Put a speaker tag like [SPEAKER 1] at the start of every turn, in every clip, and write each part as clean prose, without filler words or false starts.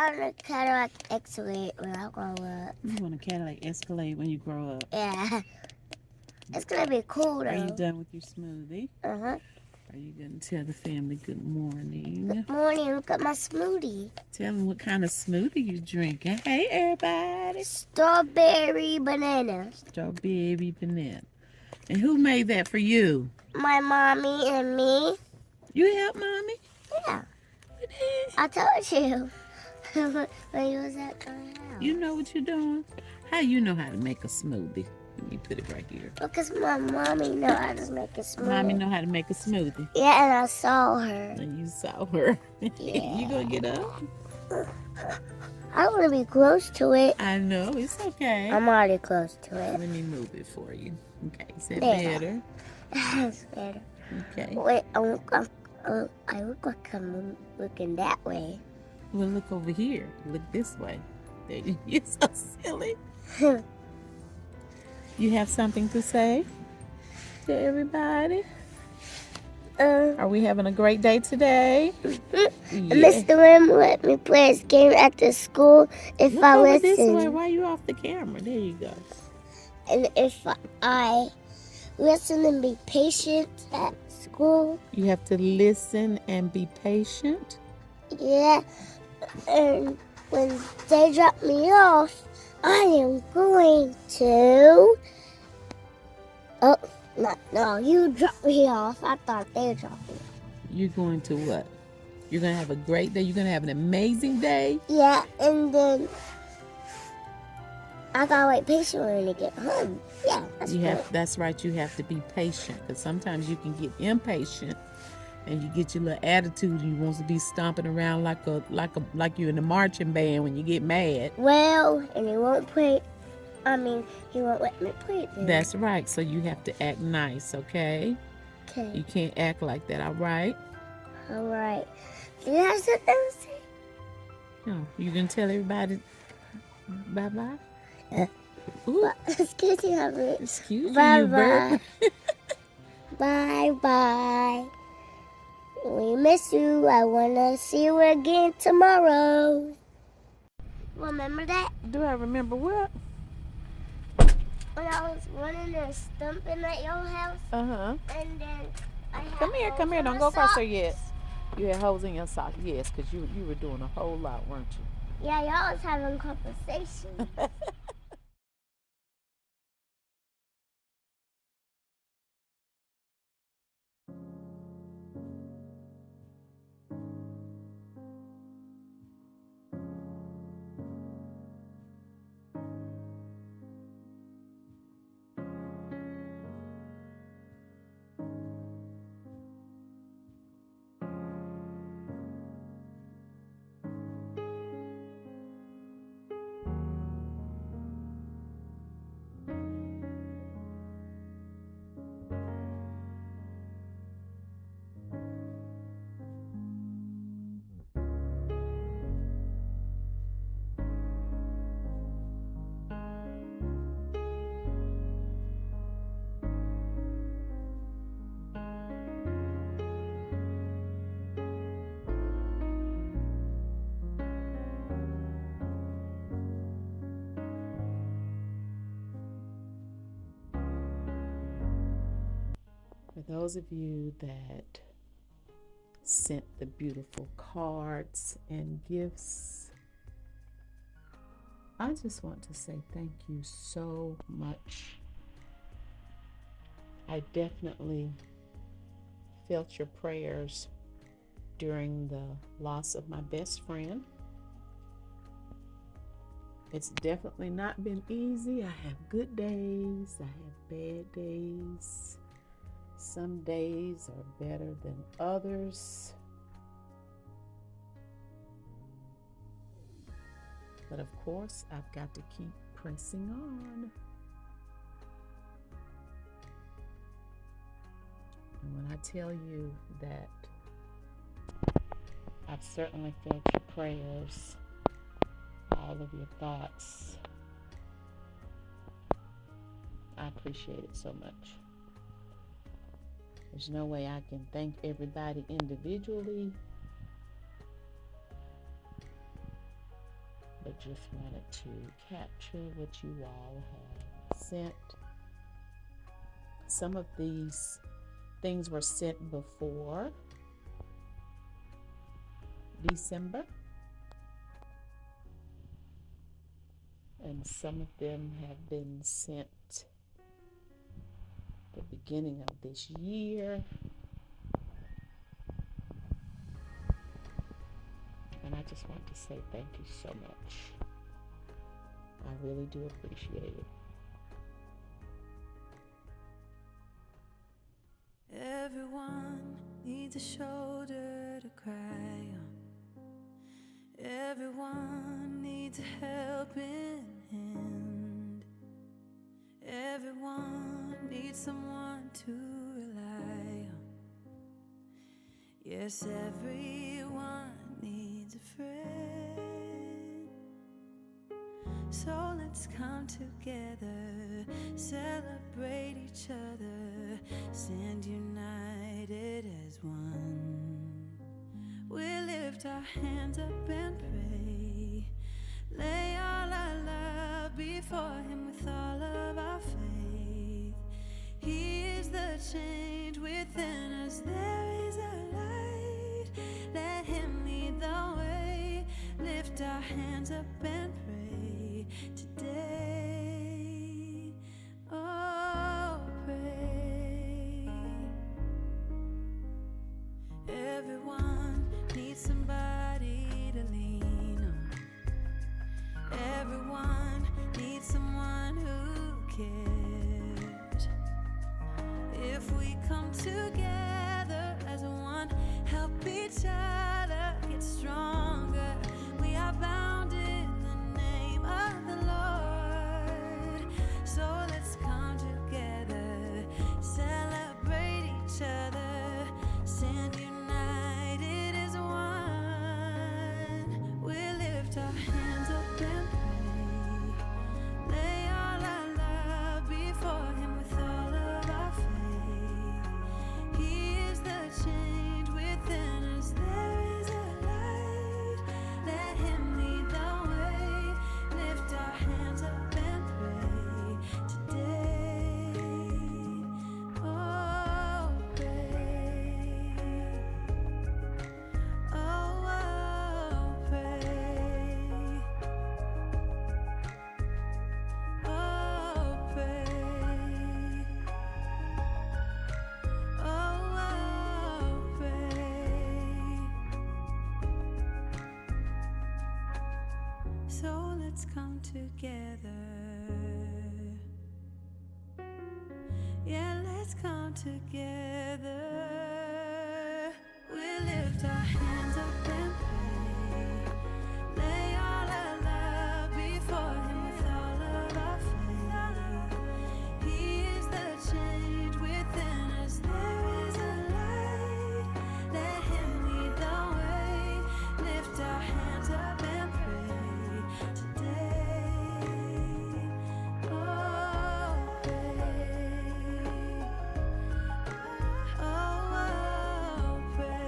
[SPEAKER 1] I want a Cadillac Escalade when I grow up.
[SPEAKER 2] You want a Cadillac Escalade when you grow up?
[SPEAKER 1] Yeah. It's gonna be cool though.
[SPEAKER 2] Are you done with your smoothie?
[SPEAKER 1] Uh-huh.
[SPEAKER 2] Are you going to tell the family good morning?
[SPEAKER 1] Good morning. Look at my smoothie.
[SPEAKER 2] Tell them what kind of smoothie you drinking. Hey, everybody.
[SPEAKER 1] Strawberry banana.
[SPEAKER 2] Strawberry banana. And who made that for you?
[SPEAKER 1] My mommy and me.
[SPEAKER 2] You help Mommy?
[SPEAKER 1] Yeah.
[SPEAKER 2] You did?
[SPEAKER 1] I told you. When you was at my house.
[SPEAKER 2] You know what you're doing? How you know how to make a smoothie? Let me put it right here.
[SPEAKER 1] Because my mommy know how to make a smoothie.
[SPEAKER 2] Mommy know how to make a smoothie.
[SPEAKER 1] Yeah, and I saw her.
[SPEAKER 2] And you saw her.
[SPEAKER 1] Yeah.
[SPEAKER 2] You gonna get up?
[SPEAKER 1] I don't want to be close to it.
[SPEAKER 2] I know, it's okay.
[SPEAKER 1] I'm already close to it.
[SPEAKER 2] Let me move it for you. Okay, is that
[SPEAKER 1] There.
[SPEAKER 2] better?
[SPEAKER 1] That's better.
[SPEAKER 2] Okay.
[SPEAKER 1] Wait, I look like I'm looking that way.
[SPEAKER 2] Well, look over here. Look this way. There you, you're so silly. You have something to say to everybody? Are we having a great day today? Yeah.
[SPEAKER 1] Mr. Lim let me play his game at the school if
[SPEAKER 2] Look
[SPEAKER 1] I
[SPEAKER 2] over
[SPEAKER 1] listen.
[SPEAKER 2] this way. Why are you off the camera? There you go.
[SPEAKER 1] And if I listen and be patient at school.
[SPEAKER 2] You have to listen and be patient.
[SPEAKER 1] Yeah. And when they drop me off, I am going to... Oh, no, you dropped me off. I thought they dropped me off.
[SPEAKER 2] You're going to what? You're going to have a great day. You're going to have an amazing day.
[SPEAKER 1] Yeah, and then I gotta wait patiently when they get home. Yeah, that's right.
[SPEAKER 2] That's right. You have to be patient because sometimes you can get impatient and you get your little attitude and you want to be stomping around like you're in the marching band when you get mad.
[SPEAKER 1] Well, and he won't play. He won't let me play it then.
[SPEAKER 2] That's right. So you have to act nice, okay?
[SPEAKER 1] Okay.
[SPEAKER 2] You can't act like that, all right?
[SPEAKER 1] All right. Do you have something to say?
[SPEAKER 2] No. You gonna tell everybody bye-bye? Ooh.
[SPEAKER 1] Excuse you, Hubbard.
[SPEAKER 2] Excuse you,
[SPEAKER 1] Bye-bye.
[SPEAKER 2] bird.
[SPEAKER 1] Bye-bye. We miss you. I want to see you again tomorrow. Remember that?
[SPEAKER 2] Do I remember what?
[SPEAKER 1] When I was running and stumping at your house,
[SPEAKER 2] Uh-huh.
[SPEAKER 1] and then I had
[SPEAKER 2] Come here.
[SPEAKER 1] holes
[SPEAKER 2] Don't
[SPEAKER 1] in
[SPEAKER 2] go
[SPEAKER 1] my
[SPEAKER 2] across there
[SPEAKER 1] socks.
[SPEAKER 2] yet. You had holes in your socks. Yes, because you were doing a whole lot, weren't you?
[SPEAKER 1] Yeah, y'all was having conversation.
[SPEAKER 2] For those of you that sent the beautiful cards and gifts, I just want to say thank you so much. I definitely felt your prayers during the loss of my best friend. It's definitely not been easy. I have good days, I have bad days. Some days are better than others. But of course, I've got to keep pressing on. And when I tell you that I've certainly felt your prayers, all of your thoughts, I appreciate it so much. There's no way I can thank everybody individually. but just wanted to capture what you all have sent. Some of these things were sent before December, and some of them have been sent the beginning of this year. And I just want to say thank you so much. I really do appreciate it.
[SPEAKER 3] Everyone needs a shoulder to cry on. Everyone needs a helping hand. Everyone needs someone to rely on. Yes, everyone needs a friend. So let's come together, celebrate each other, stand united as one. We lift our hands up and pray, lay all our love before Him with all of our faith. He is the change within us, there is a light. Let Him lead the way, lift our hands up and pray today. Oh, pray. Everyone needs somebody to lean on. Everyone needs someone who cares. If we come together as one, help each other get stronger, we are bound in the name of the Lord. So let's come together, celebrate each other, stand united as one. We lift our hands up and pray, lay all our love before Him with all of our faith. He is the change within us, there is a light. Let Him lead the way, lift our hands up and pray today. Oh, pray. Oh, pray. Oh, pray. Oh, pray. So let's come together. Yeah, let's come together. We lift our hands up and pray, lay all our love before Him with all of our faith. He is the change within us, there is a light. Let Him lead the way, lift our hands up and pray today. Oh, pray. Oh, pray.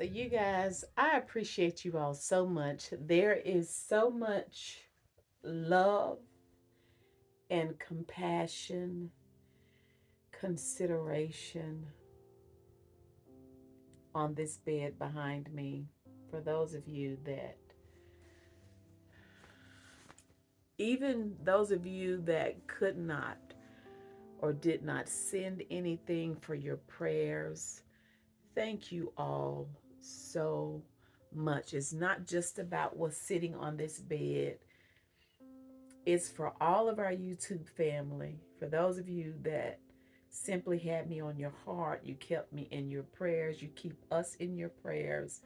[SPEAKER 2] So you guys, I appreciate you all so much. There is so much love and compassion, consideration on this bed behind me. For those of you that, even those of you that could not or did not send anything for your prayers, thank you all so much. It's not just about what's sitting on this bed. It's for all of our YouTube family. For those of you that simply had me on your heart, you kept me in your prayers, you keep us in your prayers.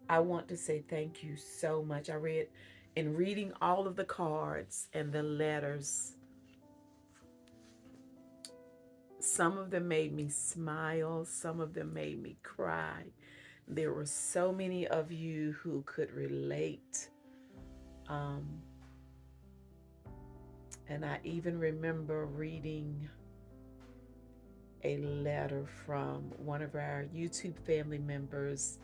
[SPEAKER 2] I want to say thank you so much. In reading all of the cards and the letters, some of them made me smile, some of them made me cry. There were so many of you who could relate. And I even remember reading a letter from one of our YouTube family members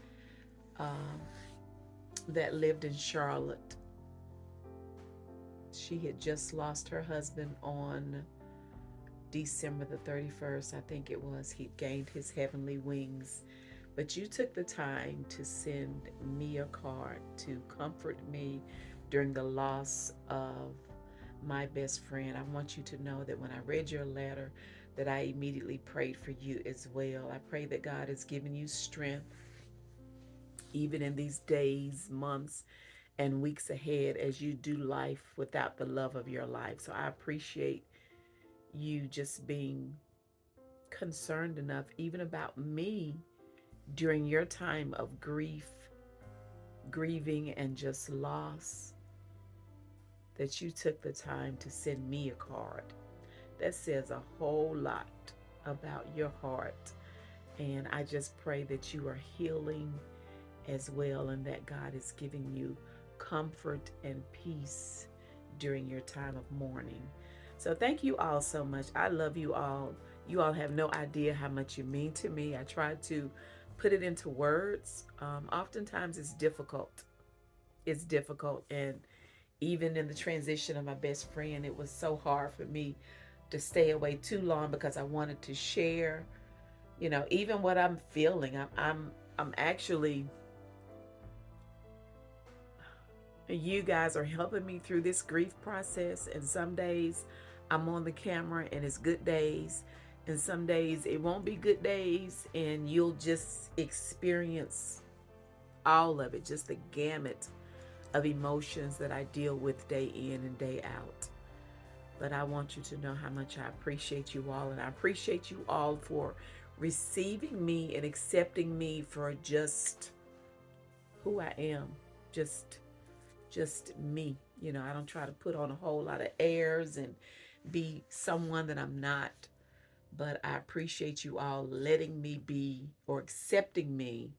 [SPEAKER 2] that lived in Charlotte. She had just lost her husband on December the 31st, I think it was. He gained his heavenly wings. But you took the time to send me a card to comfort me during the loss of my best friend. I want you to know that when I read your letter, that I immediately prayed for you as well. I pray that God has given you strength, even in these days, months, and weeks ahead as you do life without the love of your life. So I appreciate you just being concerned enough, even about me, during your time of grief, grieving, and just loss, that you took the time to send me a card. That says a whole lot about your heart. And I just pray that you are healing as well, and that God is giving you comfort and peace during your time of mourning. So thank you all so much. I love you all. You all have no idea how much you mean to me. I try to put it into words. Oftentimes it's difficult. It's difficult. And even in the transition of my best friend, it was so hard for me to stay away too long because I wanted to share, even what I'm feeling. I'm actually, you guys are helping me through this grief process. And some days I'm on the camera and it's good days, and some days it won't be good days, and you'll just experience all of it, just the gamut of emotions that I deal with day in and day out. But I want you to know how much I appreciate you all, and I appreciate you all for receiving me and accepting me for just who I am, just me. I don't try to put on a whole lot of airs and be someone that I'm not. But I appreciate you all letting me be, or accepting me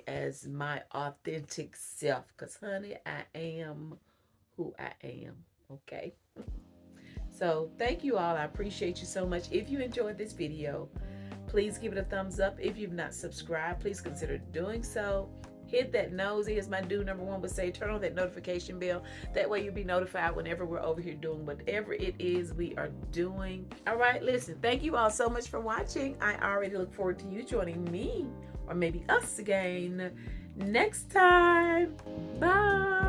[SPEAKER 2] as my authentic self. Because, honey, I am who I am. Okay? So thank you all. I appreciate you so much. If you enjoyed this video, please give it a thumbs up. If you've not subscribed, please consider doing so. Hit that nosy, as my dude number one would say. Turn on that notification bell. That way you'll be notified whenever we're over here doing whatever it is we are doing. All right, listen, thank you all so much for watching. I already look forward to you joining me, or maybe us again, next time. Bye.